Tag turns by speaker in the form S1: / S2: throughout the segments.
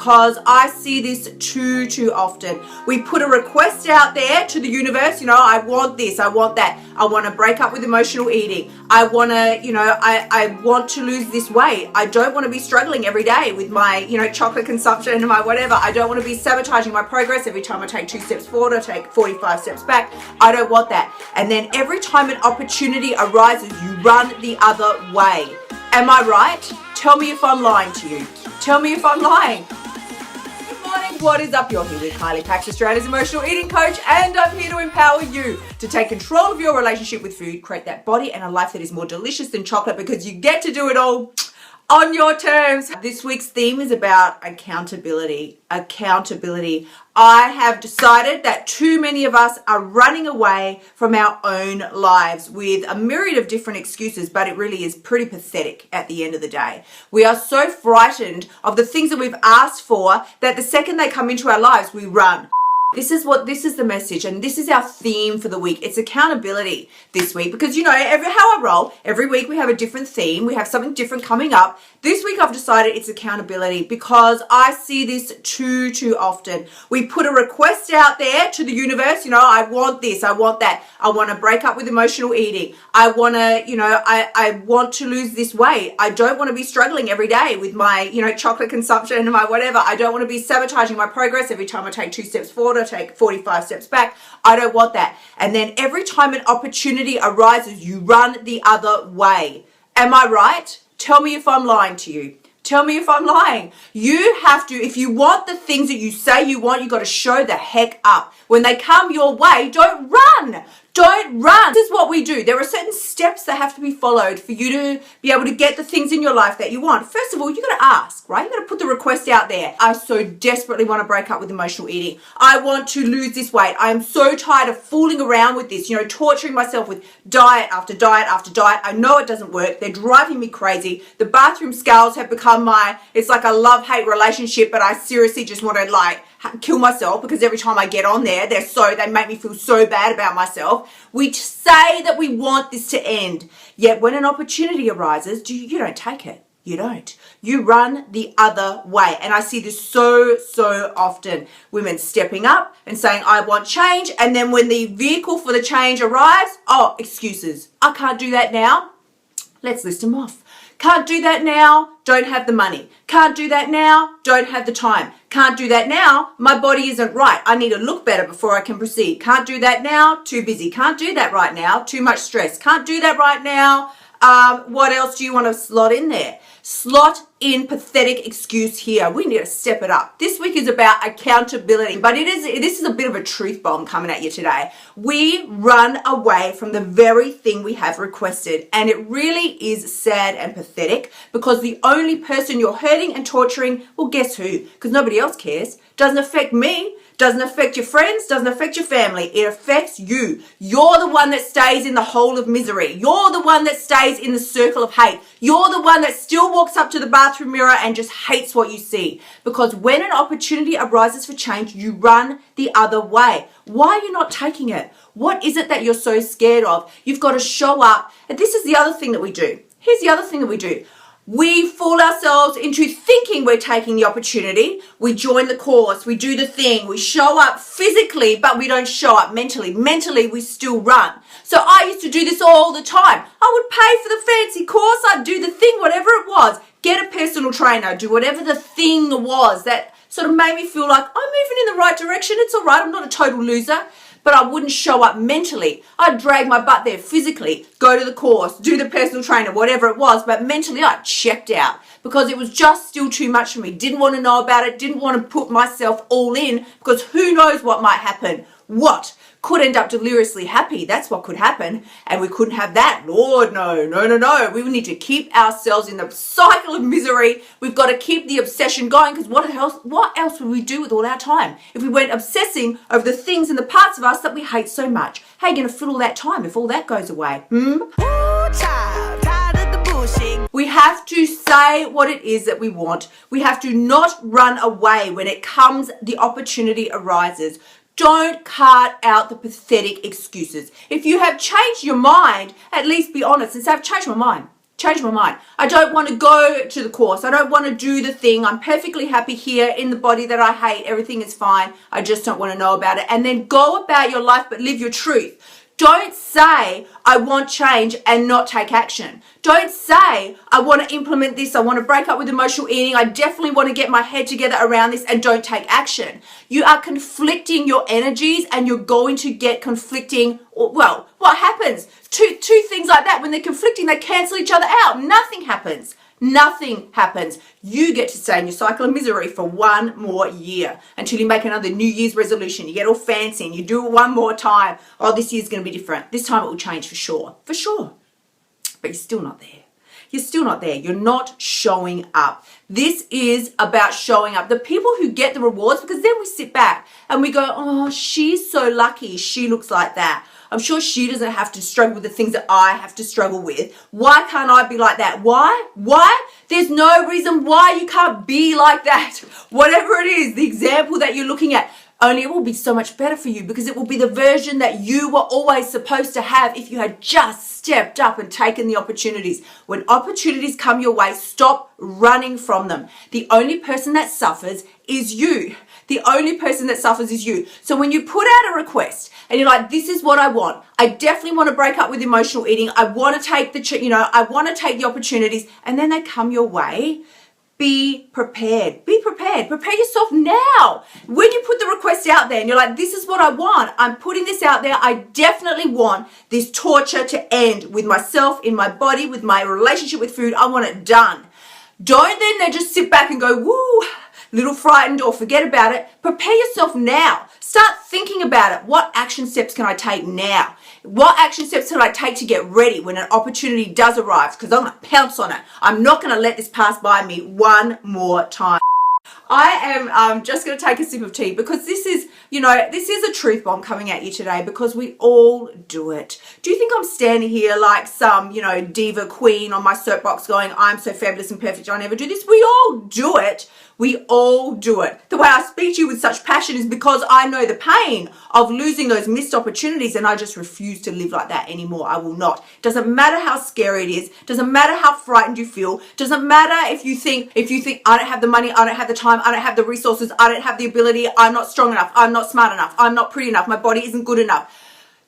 S1: because I see this too often. We put a request out there to the universe, I want this, I want that. I want to break up with emotional eating. I want to, I want to lose this weight. I don't want to be struggling every day with my, chocolate consumption and my whatever. I don't want to be sabotaging my progress every time I take 2 steps forward or take 45 steps back. I don't want that. And then every time an opportunity arises, you run the other way. Am I right? Tell me if I'm lying to you. Tell me if I'm lying. Good morning, what is up? You're here with Kylie, PAX Australia's emotional eating coach, and I'm here to empower you to take control of your relationship with food, create that body and a life that is more delicious than chocolate, because you get to do it all on your terms. This week's theme is about accountability. Accountability. I have decided that too many of us are running away from our own lives with a myriad of different excuses, but it really is pretty pathetic at the end of the day. We are so frightened of the things that we've asked for that the second they come into our lives, we run. This is the message, and this is our theme for the week. It's accountability this week, because how I roll, every week we have a different theme. We have something different coming up. This week I've decided it's accountability because I see this too often. We put a request out there to the universe, I want this, I want that. I want to break up with emotional eating. I want to, I want to lose this weight. I don't want to be struggling every day with my, chocolate consumption and my whatever. I don't want to be sabotaging my progress every time I take 2 steps forward or take 45 steps back. I don't want that. And then every time an opportunity arises, you run the other way. Am I right? Tell me if I'm lying to you. Tell me if I'm lying. You have to, if you want the things that you say you want, you got to show the heck up. When they come your way, don't run. Don't run. This is what we do. There are certain steps that have to be followed for you to be able to get the things in your life that you want. First of all, you got to ask, right? You got to put the request out there. I so desperately want to break up with emotional eating. I want to lose this weight. I am so tired of fooling around with this, torturing myself with diet after diet after diet. I know it doesn't work. They're driving me crazy. The bathroom scales have become it's like a love-hate relationship, but I seriously just want to kill myself because every time I get on there, they make me feel so bad about myself. We say that we want this to end, yet when an opportunity arises, you don't take it. You don't. You run the other way. And I see this so often. Women stepping up and saying, I want change. And then when the vehicle for the change arrives, excuses. I can't do that now. Let's list them off. Can't do that now, don't have the money. Can't do that now, don't have the time. Can't do that now, my body isn't right. I need to look better before I can proceed. Can't do that now, too busy. Can't do that right now, too much stress. Can't do that right now. What else do you want to slot in there? Slot in pathetic excuse here. We need to step it up. This week is about accountability, but this is a bit of a truth bomb coming at you today. We run away from the very thing we have requested, and it really is sad and pathetic because the only person you're hurting and torturing, well, guess who? Because nobody else cares. Doesn't affect me. Doesn't affect your friends, doesn't affect your family. It affects you. You're the one that stays in the hole of misery. You're the one that stays in the circle of hate. You're the one that still walks up to the bathroom mirror and just hates what you see. Because when an opportunity arises for change, you run the other way. Why are you not taking it? What is it that you're so scared of? You've got to show up. And this is the other thing that we do. Here's the other thing that we do. We fool ourselves into thinking we're taking the opportunity. We join the course, we do the thing, we show up physically, but we don't show up mentally. Mentally, we still run. So I used to do this all the time. I would pay for the fancy course, I'd do the thing, whatever it was, get a personal trainer, do whatever the thing was that sort of made me feel like I'm moving in the right direction. It's all right, I'm not a total loser. But I wouldn't show up mentally. I'd drag my butt there physically, go to the course, do the personal trainer, whatever it was. But mentally, I checked out because it was just still too much for me. Didn't want to know about it. Didn't want to put myself all in because who knows what might happen. What? Could end up deliriously happy. That's what could happen. And we couldn't have that. Lord, no. We need to keep ourselves in the cycle of misery. We've got to keep the obsession going because what else would we do with all our time if we weren't obsessing over the things and the parts of us that we hate so much? How are you going to fill all that time if all that goes away? Ooh, child, tired of the bullshit. We have to say what it is that we want. We have to not run away when the opportunity arises. Don't cut out the pathetic excuses. If you have changed your mind, at least be honest and say, I've changed my mind. Change my mind. I don't want to go to the course. I don't want to do the thing. I'm perfectly happy here in the body that I hate. Everything is fine. I just don't want to know about it. And then go about your life, but live your truth. Don't say, I want change and not take action. Don't say, I want to implement this. I want to break up with emotional eating. I definitely want to get my head together around this, and don't take action. You are conflicting your energies, and you're going to get conflicting. Well, what happens? Two things like that. When they're conflicting, they cancel each other out. Nothing happens. Nothing happens. You get to stay in your cycle of misery for one more year until you make another New Year's resolution. You get all fancy and you do it one more time. Oh, this year's going to be different. This time it will change for sure. For sure. But you're still not there. You're still not there. You're not showing up. This is about showing up. The people who get the rewards, because then we sit back and we go, oh, she's so lucky. She looks like that. I'm sure she doesn't have to struggle with the things that I have to struggle with. Why can't I be like that? Why? Why? There's no reason why you can't be like that. Whatever it is, the example that you're looking at, only it will be so much better for you, because it will be the version that you were always supposed to have if you had just stepped up and taken the opportunities. When opportunities come your way, stop running from them. The only person that suffers is you. The only person that suffers is you. So when you put out a request and you're like, this is what I want. I definitely want to break up with emotional eating. I want to take I want to take the opportunities, and then they come your way. Be prepared. Be prepared. Prepare yourself now. When you put the request out there and you're like, this is what I want. I'm putting this out there. I definitely want this torture to end with myself, in my body, with my relationship with food. I want it done. Don't then just sit back and go, woo, little frightened, or forget about it. Prepare yourself now. Start thinking about it. What action steps can I take now? What action steps can I take to get ready when an opportunity does arrive? Because I'm going to pounce on it. I'm not going to let this pass by me one more time. I am just going to take a sip of tea, because this is, this is a truth bomb coming at you today, because we all do it. Do you think I'm standing here like some, diva queen on my soapbox going, I'm so fabulous and perfect, I never do this? We all do it. We all do it. The way I speak to you with such passion is because I know the pain of losing those missed opportunities, and I just refuse to live like that anymore. I will not. Doesn't matter how scary it is. Doesn't matter how frightened you feel. Doesn't matter if you think I don't have the money, I don't have the time, I don't have the resources, I don't have the ability, I'm not strong enough, I'm not smart enough, I'm not pretty enough, my body isn't good enough.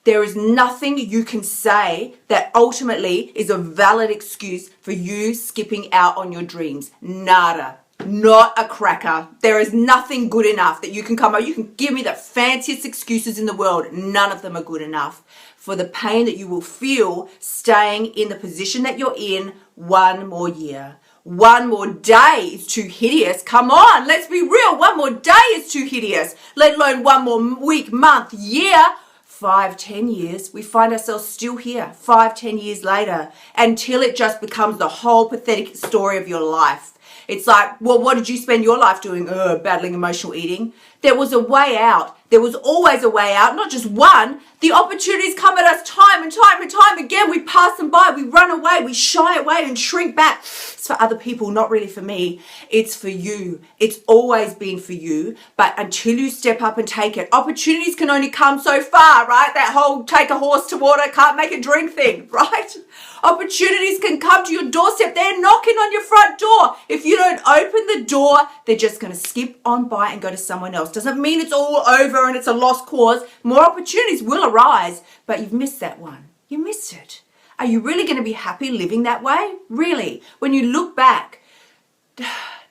S1: There is nothing you can say that ultimately is a valid excuse for you skipping out on your dreams. Nada. Not a cracker. There is nothing good enough that you can come up. You can give me the fanciest excuses in the world. None of them are good enough for the pain that you will feel staying in the position that you're in one more year. One more day is too hideous. Come on, let's be real. One more day is too hideous. Let alone one more week, month, year. 5, 10 years, we find ourselves still here 5, 10 years later, until it just becomes the whole pathetic story of your life. It's like, well, what did you spend your life doing? Battling emotional eating. There was a way out. There was always a way out, not just one. The opportunities come at us time and time and time again. We pass them by, we run away, we shy away and shrink back. It's for other people, not really for me. It's for you. It's always been for you. But until you step up and take it, opportunities can only come so far, right? That whole take a horse to water, can't make a drink thing, right? Opportunities can come to your doorstep. They're knocking on your front door. If you don't open the door, they're just going to skip on by and go to someone else. Doesn't mean it's all over and it's a lost cause. More opportunities will arise, but you've missed that one. You missed it. Are you really going to be happy living that way? Really? When you look back,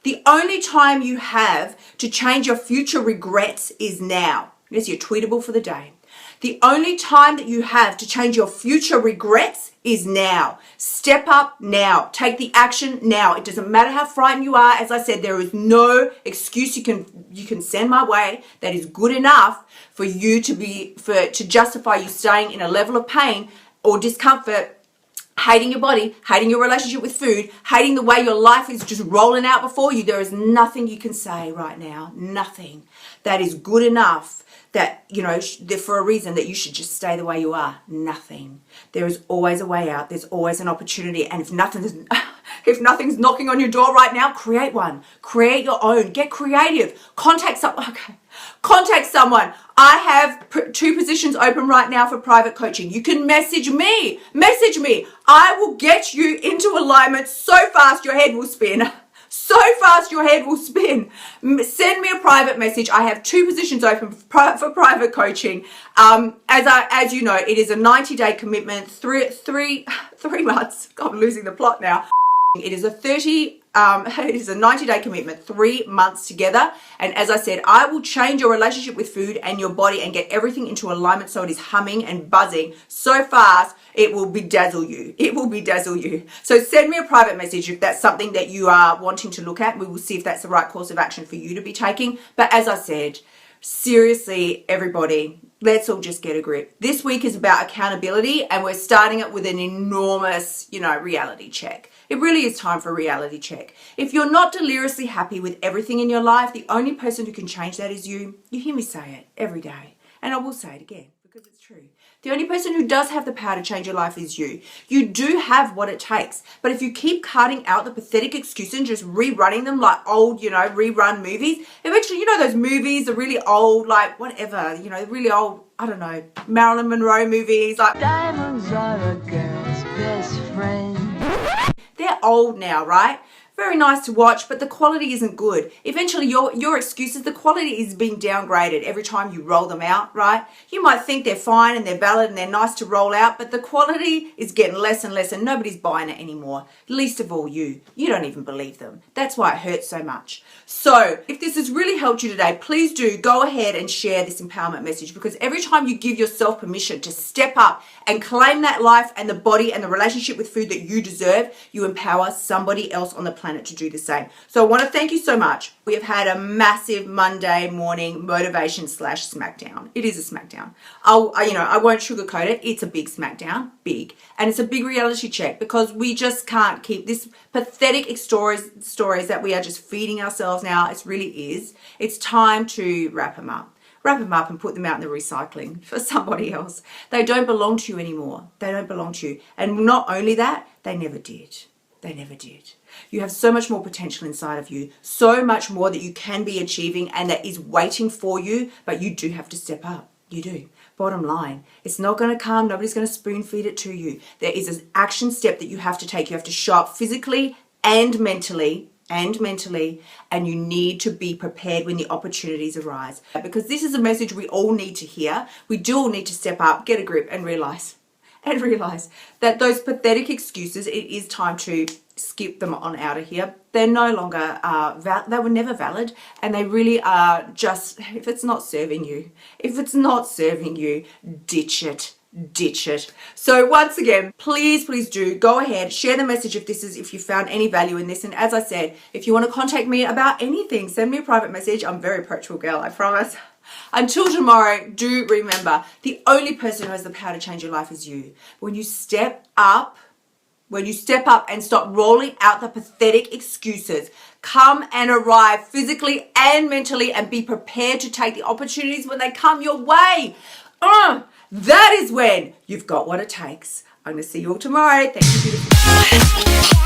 S1: the only time you have to change your future regrets is now. Yes, you're tweetable for the day. The only time that you have to change your future regrets is now. Step up now. Take the action now. It doesn't matter how frightened you are. As I said, there is no excuse you can send my way that is good enough for you to justify you staying in a level of pain or discomfort, hating your body, hating your relationship with food, hating the way your life is just rolling out before you. There is nothing you can say right now. Nothing that is good enough that, for a reason that you should just stay the way you are. Nothing. There is always a way out. There's always an opportunity. And if nothing If nothing's knocking on your door right now, create one. Create your own. Get creative. Contact someone. Okay. Contact someone. I have 2 positions open right now for private coaching. You can message me. Message me. I will get you into alignment so fast your head will spin. So fast your head will spin. Send me a private message. I have 2 positions open for private coaching. As you know, it is a 90-day commitment. Three months. God, I'm losing the plot now. It is a 90-day commitment, 3 months together. And as I said, I will change your relationship with food and your body and get everything into alignment so it is humming and buzzing so fast it will bedazzle you. It will bedazzle you. So send me a private message if that's something that you are wanting to look at. We will see if that's the right course of action for you to be taking. But as I said, seriously, everybody, let's all just get a grip. This week is about accountability, and we're starting it with an enormous, reality check. It really is time for a reality check. If you're not deliriously happy with everything in your life, the only person who can change that is you. You hear me say it every day. And I will say it again because it's true. The only person who does have the power to change your life is you. You do have what it takes. But if you keep cutting out the pathetic excuses and just rerunning them like old, rerun movies, eventually, those movies, the really old, like whatever, really old, I don't know, Marilyn Monroe movies. Like diamonds are a girl's best friend. They're old now, right? Very nice to watch, but the quality isn't good. Eventually, your excuses, the quality is being downgraded every time you roll them out, right? You might think they're fine and they're valid and they're nice to roll out, but the quality is getting less and less and nobody's buying it anymore. Least of all you. You don't even believe them. That's why it hurts so much. So if this has really helped you today, please do go ahead and share this empowerment message, because every time you give yourself permission to step up and claim that life and the body and the relationship with food that you deserve, you empower somebody else on the planet to do the same. So I want to thank you so much. We have had a massive Monday morning motivation / smackdown. It is a smackdown. I won't sugarcoat it. It's a big smackdown, big, and it's a big reality check, because we just can't keep this pathetic stories that we are just feeding ourselves now. It really is. It's time to wrap them up. Wrap them up and put them out in the recycling for somebody else. They don't belong to you anymore. They don't belong to you. And not only that, they never did. They never did. You have so much more potential inside of you, so much more that you can be achieving and that is waiting for you, but you do have to step up. You do. Bottom line, it's not going to come. Nobody's going to spoon feed it to you. There is an action step that you have to take. You have to show up physically and mentally, and you need to be prepared when the opportunities arise. Because this is a message we all need to hear. We do all need to step up, get a grip, and realize that those pathetic excuses, it is time to skip them on out of here. They're no longer, they were never valid, and they really are just, if it's not serving you, ditch it. So once again, please do go ahead, share the message if you found any value in this. And as I said, if you want to contact me about anything, send me a private message. I'm a very approachable girl, I promise. Until tomorrow, do remember, the only person who has the power to change your life is you. When you step up and stop rolling out the pathetic excuses, come and arrive physically and mentally and be prepared to take the opportunities when they come your way. That is when you've got what it takes. I'm going to see you all tomorrow. Thank you, beautiful.